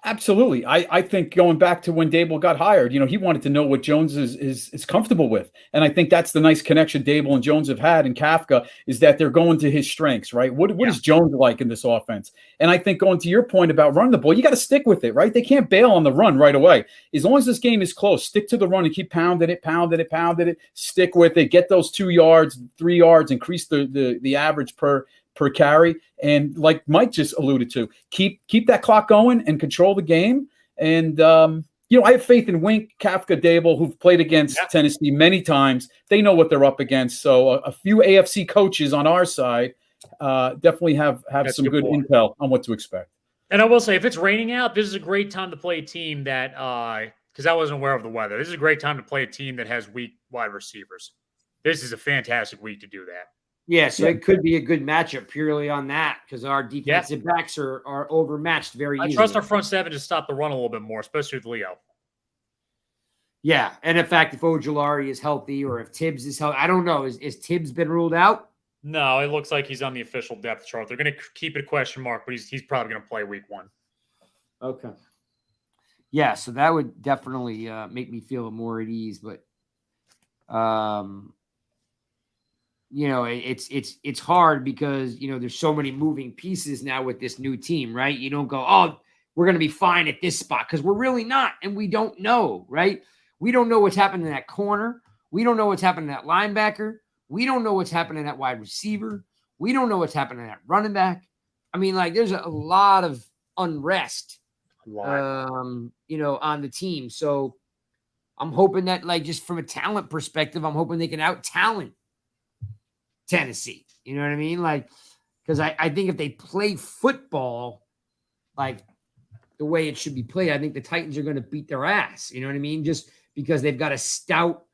Absolutely. I think going back to when Dable got hired, he wanted to know what Jones is comfortable with. And I think that's the nice connection Dable and Jones have had in Kafka is that they're going to his strengths, right? What is Jones like in this offense? And I think going to your point about running the ball, you got to stick with it, right? They can't bail on the run right away. As long as this game is close, stick to the run and keep pounding it, stick with it, get those 2 yards, 3 yards, increase the average per carry. And like Mike just alluded to, keep that clock going and control the game. And, I have faith in Wink, Kafka, Dable, who've played against Tennessee many times. They know what they're up against. So a few AFC coaches on our side definitely have some good intel on what to expect. And I will say, if it's raining out, this is a great time to play a team that because I wasn't aware of the weather. This is a great time to play a team that has weak wide receivers. This is a fantastic week to do that. Yeah, so it could be a good matchup purely on that because our defensive backs are overmatched very easily. I trust our front seven to stop the run a little bit more, especially with Leo. Yeah, and in fact, if Ojulari is healthy or if Tibbs is healthy, I don't know. Is Tibbs been ruled out? No, it looks like he's on the official depth chart. They're going to keep it a question mark, but he's probably going to play week 1. Okay. Yeah, so that would definitely make me feel more at ease, but it's hard because, there's so many moving pieces now with this new team, right? You don't go, oh, we're going to be fine at this spot because we're really not. And we don't know, right? We don't know what's happening in that corner. We don't know what's happening in that linebacker. We don't know what's happening in that wide receiver. We don't know what's happening in that running back. I mean, there's a lot of unrest, on the team. So I'm hoping that, just from a talent perspective, I'm hoping they can out-talent Tennessee. You know what I mean? Because I think if they play football the way it should be played, I think the Titans are going to beat their ass. You know what I mean? Just because they've got a stout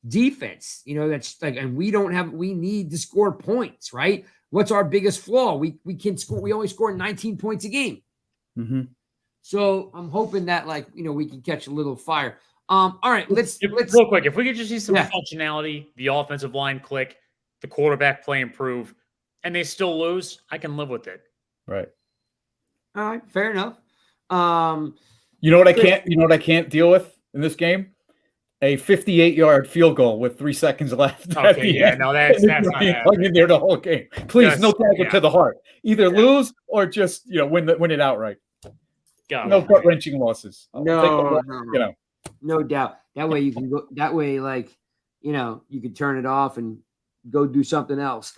defense, that's and we need to score points, right? What's our biggest flaw? We can score. We only score 19 points a game. Mm-hmm. So I'm hoping that we can catch a little fire. All right, let's real quick. If we could just see some functionality, the offensive line click, the quarterback play improve, and they still lose, I can live with it. Right. All right, fair enough. You know what I can't deal with in this game? A 58-yard field goal with 3 seconds left. Okay, yeah, no, that's not happening. In there the whole game. Please, no tackle to the heart. Either lose or just win it outright. No gut wrenching losses. No doubt. That way you can go. That way, you can turn it off and go do something else.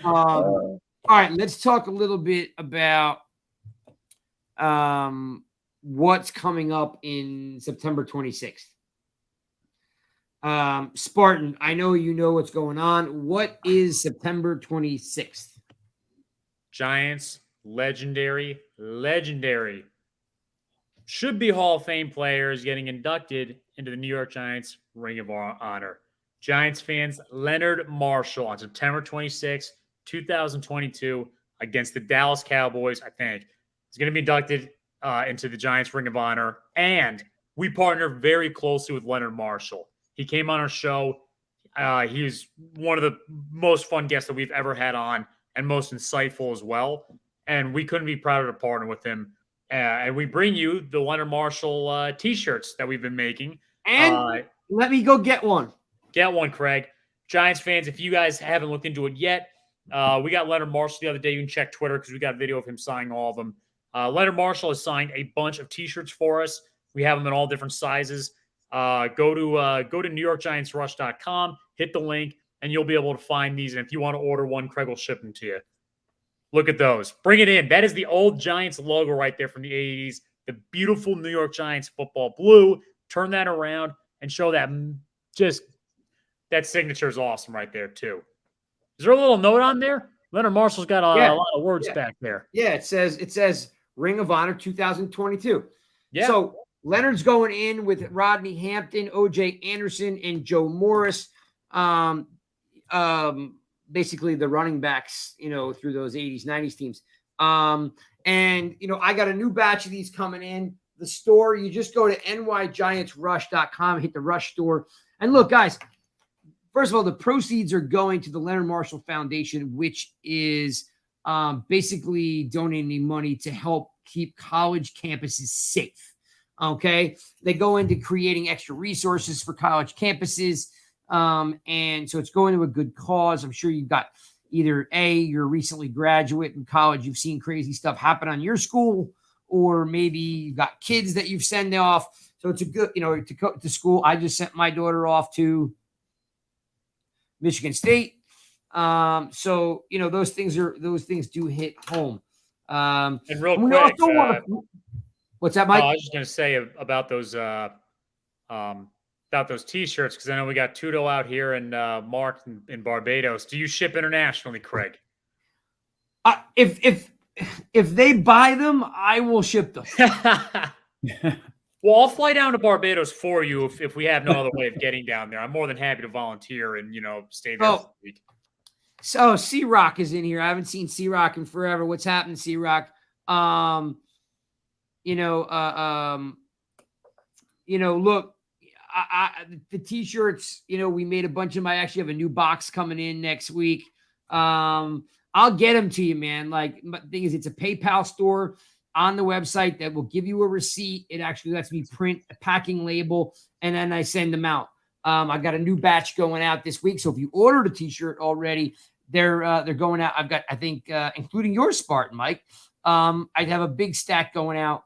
All right, let's talk a little bit about what's coming up in September 26th. Spartan, I know you know what's going on. What is September 26th? Giants, legendary, should be Hall of Fame players getting inducted into the New York Giants Ring of Honor. Giants fans, Leonard Marshall on September 26, 2022 against the Dallas Cowboys, I think, is going to be inducted into the Giants Ring of Honor. And we partner very closely with Leonard Marshall. He came on our show. He's one of the most fun guests that we've ever had on and most insightful as well. and we couldn't be prouder to partner with him. And we bring you the Leonard Marshall T-shirts that we've been making. And let me go get one. Get one, Craig. Giants fans, if you guys haven't looked into it yet, we got Leonard Marshall the other day. You can check Twitter because we got a video of him signing all of them. Leonard Marshall has signed a bunch of T-shirts for us. We have them in all different sizes. Go to NewYorkGiantsRush.com, hit the link, and you'll be able to find these. And if you want to order one, Craig will ship them to you. Look at those. Bring it in. That is the old Giants logo right there from the 80s. The beautiful New York Giants football blue. Turn that around and show that that signature is awesome right there too. Is there a little note on there? Leonard Marshall's got a lot of words back there. Yeah, it says Ring of Honor 2022. Yeah. So Leonard's going in with Rodney Hampton, O.J. Anderson, and Joe Morris. Basically the running backs, through those 80s, 90s teams. And, I got a new batch of these coming in. The store, you just go to nygiantsrush.com, hit the Rush store. And look, guys, first of all, the proceeds are going to the Leonard Marshall Foundation, which is basically donating money to help keep college campuses safe. Okay. They go into creating extra resources for college campuses. And so it's going to a good cause. I'm sure you've got either you're a recently graduate in college, you've seen crazy stuff happen on your school, or maybe you've got kids that you've sent off. So it's a good, to go to school. I just sent my daughter off to Michigan State. So, those things do hit home. And real quick, what's that, Mike? I was just going to say about those T-shirts, because I know we got Tudo out here and Mark in Barbados. Do you ship internationally, Craig? If they buy them, I will ship them. Well, I'll fly down to Barbados for you if we have no other way of getting down there. I'm more than happy to volunteer and stay there for a week. So C-Rock is in here. I haven't seen C-Rock in forever. What's happened, C-Rock? Look, the T-shirts, we made a bunch of them. I actually have a new box coming in next week. I'll get them to you, man. Like, the thing is, it's a PayPal store on the website that will give you a receipt. It actually lets me print a packing label, and then I send them out. I got a new batch going out this week. So if you ordered a T-shirt already, they're going out. I've got, I think, including your Spartan, Mike, I'd have a big stack going out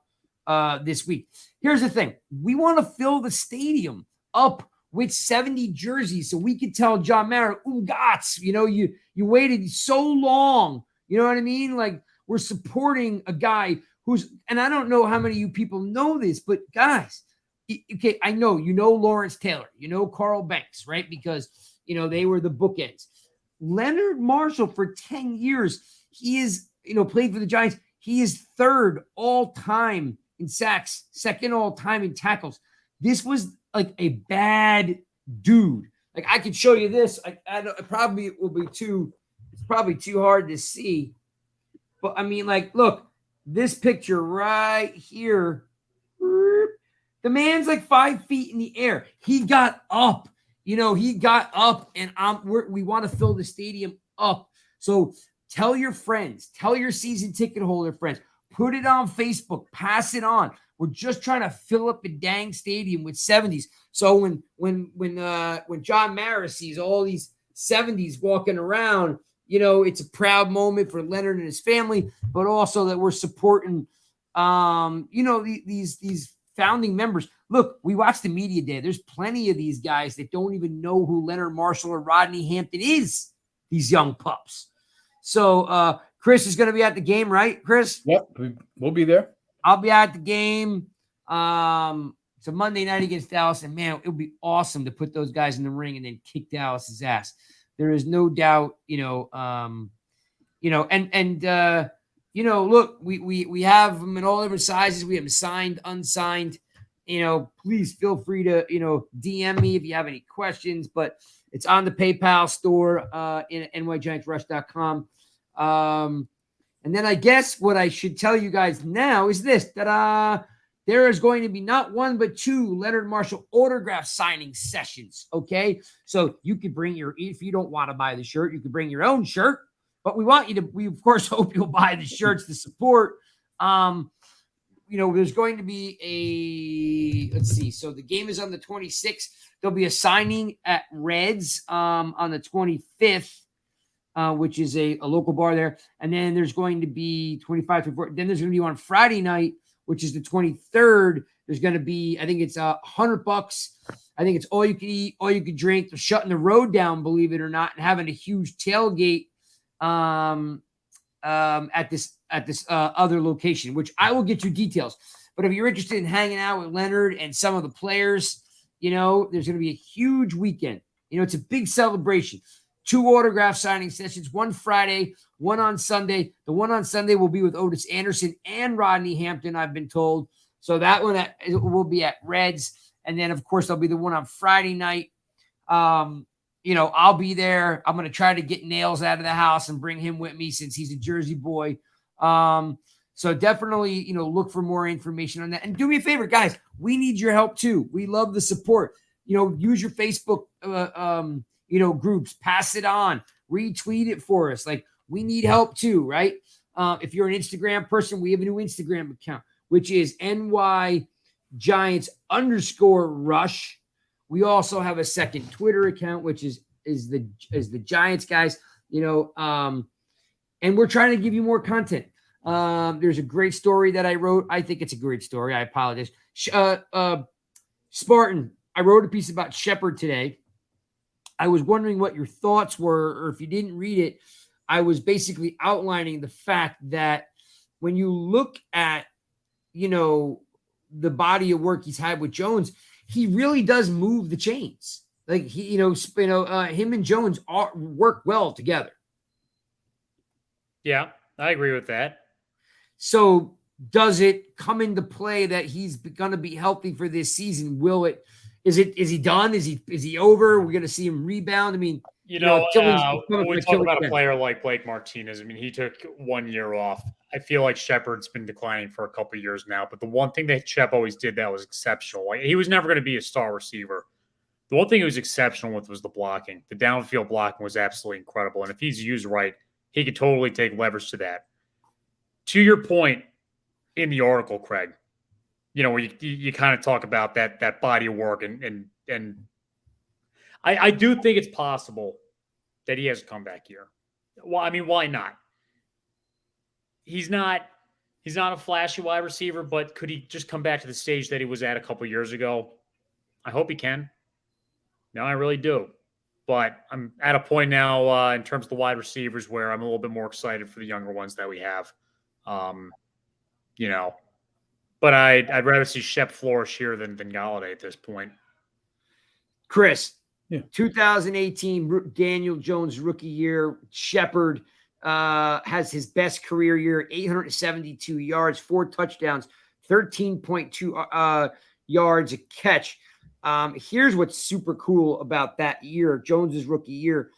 this week. Here's the thing. We want to fill the stadium up with 70 jerseys so we could tell John Mara, Ugats, you waited so long. You know what I mean? Like, we're supporting a guy who's, and I don't know how many of you people know this, but guys, okay, I know, Lawrence Taylor, Carl Banks, right? Because, they were the bookends. Leonard Marshall, for 10 years, he is, played for the Giants. He is third all time in sacks, second all time in tackles. This was like a bad dude. Like, I could show you this. It's probably too hard to see. But I mean, like, look, this picture right here. The man's like 5 feet in the air. He got up, and we want to fill the stadium up. So tell your friends, tell your season ticket holder friends, put it on Facebook, pass it on. We're just trying to fill up a dang stadium with 70s. So when John Mara sees all these 70s walking around, it's a proud moment for Leonard and his family, but also that we're supporting, these founding members. Look, we watched the media day. There's plenty of these guys that don't even know who Leonard Marshall or Rodney Hampton is, these young pups. So Chris is going to be at the game, right, Chris? Yep, we'll be there. I'll be at the game. It's a Monday night against Dallas, and man, it would be awesome to put those guys in the ring and then kick Dallas's ass. There is no doubt, look, we have them in all different sizes. We have them signed, unsigned. Please feel free to, DM me if you have any questions, but it's on the PayPal store in nygiantsrush.com. And then I guess what I should tell you guys now is this, that there is going to be not one, but 2 Leonard Marshall autograph signing sessions. Okay. So you could bring if you don't want to buy the shirt, you could bring your own shirt. But we of course hope you'll buy the shirts to support. There's going to be let's see. So the game is on the 26th. There'll be a signing at Reds on the 25th, which is a local bar there. And then there's going to be 25, 24. Then there's going to be on Friday night, which is the 23rd. There's going to be, I think it's $100. I think it's all you can eat, all you can drink. They're shutting the road down, believe it or not, and having a huge tailgate at this other location, which I will get you details. But if you're interested in hanging out with Leonard and some of the players, there's going to be a huge weekend. It's a big celebration. 2 autograph signing sessions, one Friday, one on Sunday. The one on Sunday will be with Otis Anderson and Rodney Hampton, I've been told. So that one will be at Reds. And then, of course, there'll be the one on Friday night. I'll be there. I'm going to try to get Nails out of the house and bring him with me since he's a Jersey boy. So definitely, look for more information on that. And do me a favor, guys. We need your help too. We love the support. Use your Facebook, groups. Pass it on. Retweet it for us. Like, we need help too, right? If you're an Instagram person, we have a new Instagram account, which is NY Giants _rush. We also have a second Twitter account, which is the Giants guys, and we're trying to give you more content. There's a great story that I wrote. I think it's a great story. I apologize. Spartan, I wrote a piece about Shepard today. I was wondering what your thoughts were, or if you didn't read it, I was basically outlining the fact that when you look at, the body of work he's had with Jones, he really does move the chains. Like him and Jones work well together. Yeah, I agree with that. So does it come into play that he's going to be healthy for this season? Is he done? Is he over? We're going to see him rebound. I mean, when we talk about a player like Blake Martinez, I mean, he took 1 year off. I feel like Shepard's been declining for a couple of years now, but the one thing that Shep always did that was exceptional. Like, he was never going to be a star receiver. The one thing he was exceptional with was the blocking. The downfield blocking was absolutely incredible. And if he's used right, he could totally take leverage to that. To your point in the article, Craig, where you kind of talk about that body of work and I do think it's possible that he has a comeback year. Well, I mean, why not? He's not a flashy wide receiver, but could he just come back to the stage that he was at a couple years ago? I hope he can. No, I really do. But I'm at a point now in terms of the wide receivers where I'm a little bit more excited for the younger ones that we have. But I'd rather see Shep flourish here than Galladay at this point. Chris, 2018 Daniel Jones rookie year. Shepard has his best career year, 872 yards, 4 touchdowns, 13.2 yards a catch. Here's what's super cool about that year, Jones's rookie year.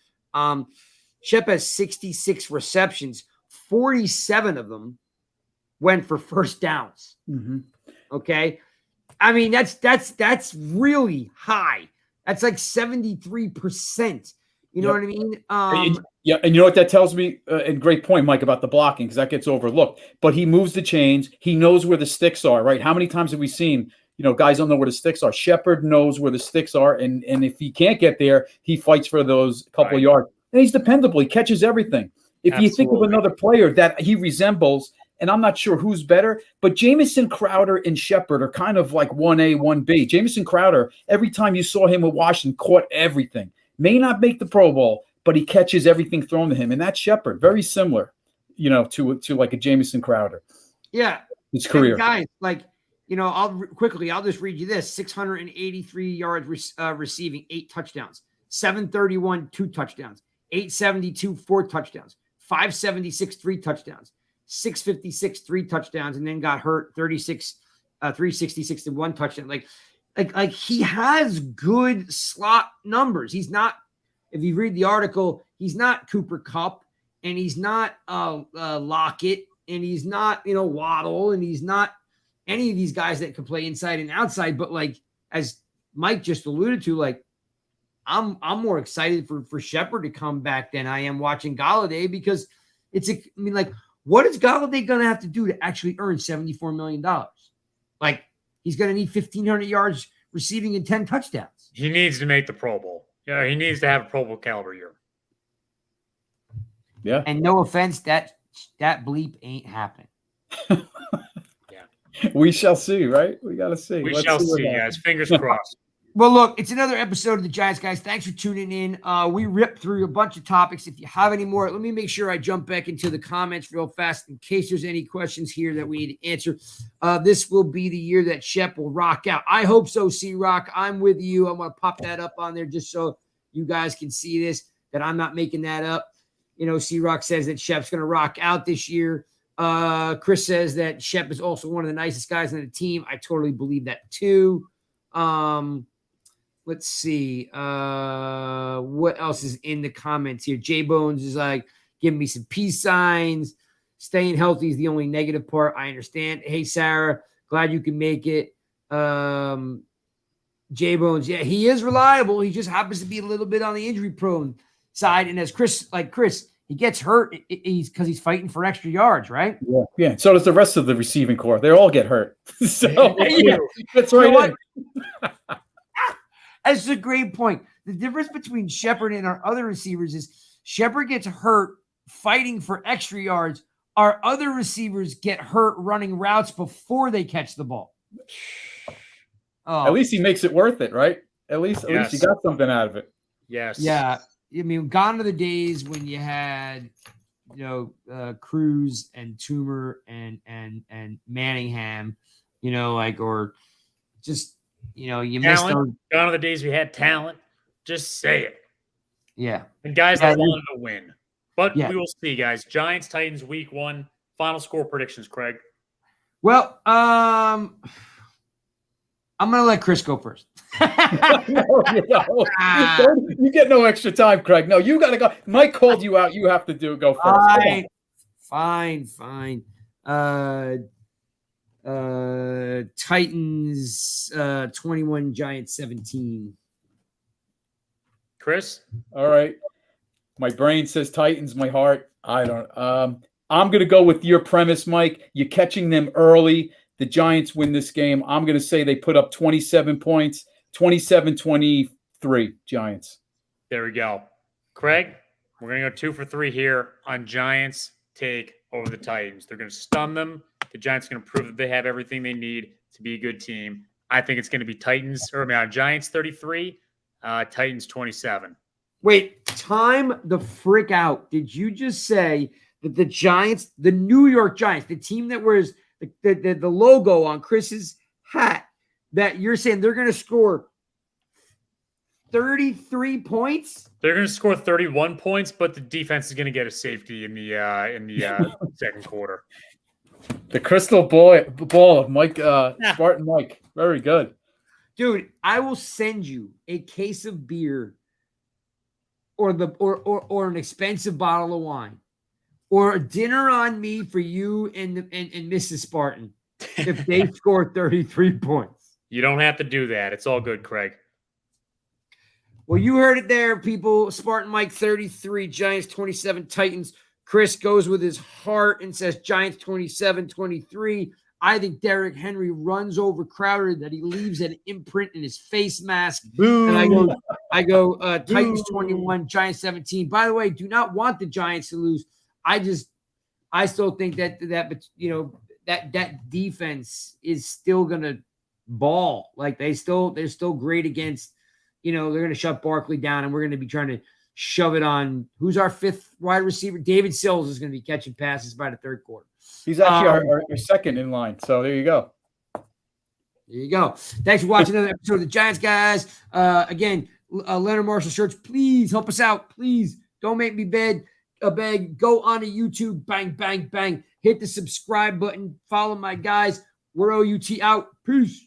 Shep has 66 receptions, 47 of them went for first downs. Mm-hmm. Okay. I mean, that's really high. That's like 73%. You know what I mean? And you know what that tells me? And great point, Mike, about the blocking, because that gets overlooked. But he moves the chains. He knows where the sticks are, right? How many times have we seen, guys don't know where the sticks are? Shepard knows where the sticks are, and if he can't get there, he fights for those couple of yards. And he's dependable. He catches everything. If you think of another player that he resembles, and I'm not sure who's better, but Jamison Crowder and Shepard are kind of like 1A, 1B. Jamison Crowder, every time you saw him with Washington, caught everything. May not make the Pro Bowl, but he catches everything thrown to him. And that's Shepard, very similar, to like a Jamison Crowder. Yeah. His career. And guys, I'll just read you this. 683 yards receiving, 8 touchdowns. 731, 2 touchdowns. 872, 4 touchdowns. 576, 3 touchdowns. 656, 3 touchdowns, and then got hurt 366 to 1 touchdown. Like he has good slot numbers. He's not, if you read the article, he's not Cooper Kupp, and he's not Lockett, and he's not Waddle, and he's not any of these guys that can play inside and outside. But like as Mike just alluded to, like I'm more excited for Shepard to come back than I am watching Galladay, because Like, what is Galladay going to have to do to actually earn $74 million? Like, he's going to need 1,500 yards receiving and 10 touchdowns. He needs to make the Pro Bowl. Yeah, he needs to have a Pro Bowl caliber year. Yeah. And no offense, that bleep ain't happening. Yeah. We shall see, right? We got to see. We shall see, guys. Fingers crossed. Well, look, it's another episode of the Giants, guys. Thanks for tuning in. We ripped through a bunch of topics. If you have any more, let me make sure I jump back into the comments real fast in case there's any questions here that we need to answer. This will be the year that Shep will rock out. I hope so, C-Rock. I'm with you. I'm going to pop that up on there just so you guys can see this, that I'm not making that up. You know, C-Rock says that Shep's going to rock out this year. Chris says that Shep is also one of the nicest guys on the team. I totally believe that too. Let's see. What else is in the comments here? J Bones is like, giving me some peace signs. Staying healthy is the only negative part. I understand. Hey, Sarah, glad you can make it. J Bones, yeah, he is reliable. He just happens to be a little bit on the injury prone side. And as Chris, he gets hurt. He's because he's fighting for extra yards, right? Yeah. Yeah. So does the rest of the receiving core. They all get hurt. So Yeah. that's right. That's a great point. The difference between Shepard and our other receivers is Shepard gets hurt fighting for extra yards. Our other receivers get hurt running routes before they catch the ball. Oh. At least he makes it worth it, right? At least you got something out of it. Yes. Yeah. I mean, gone are the days when you had, Cruz and Toomer and Manningham, or just, you missed those. Gone are the days we had talent. Just say it. Yeah. And guys that wanted to win. But yeah. We will see, guys. Giants, Titans, week 1. Final score predictions, Craig. Well, I'm going to let Chris go first. You get no extra time, Craig. No, you got to go. Mike called you out. You have to go first. Fine. Titans 21, Giants 17. Chris? All right. My brain says Titans, my heart, I don't. I'm going to go with your premise, Mike. You're catching them early. The Giants win this game. I'm going to say they put up 27 points, 27-23 Giants. There we go. Craig, we're going to go 2 for 3 here on Giants take over the Titans. They're going to stun them. The Giants are going to prove that they have everything they need to be a good team. I think it's going to be Giants 33, Titans 27. Wait, time the frick out. Did you just say that the Giants, the New York Giants, the team that wears the logo on Chris's hat, that you're saying they're going to score 33 points? They're going to score 31 points, but the defense is going to get a safety in the second quarter. The crystal ball of Mike, Spartan Mike. Very good. Dude, I will send you a case of beer or an expensive bottle of wine or a dinner on me for you and Mrs. Spartan if they score 33 points. You don't have to do that. It's all good, Craig. Well, you heard it there, people. Spartan Mike 33, Giants 27, Titans. Chris goes with his heart and says Giants 27-23. I think Derrick Henry runs over Crowder, that he leaves an imprint in his face mask. Boom. And I go Titans 21, Giants 17. By the way, do not want the Giants to lose. I still think that defense is still gonna ball. Like they're still great against, they're gonna shut Barkley down, and we're gonna be trying to shove it on who's our 5th wide receiver. David Sills is going to be catching passes by the third quarter. He's actually our second in line. So there you go. There you go. Thanks for watching another episode of the Giants, guys. Again, Leonard Marshall shirts, please help us out. Please don't make me beg. Go on to YouTube. Bang, bang, bang. Hit the subscribe button. Follow my guys. We're OUT out. Peace.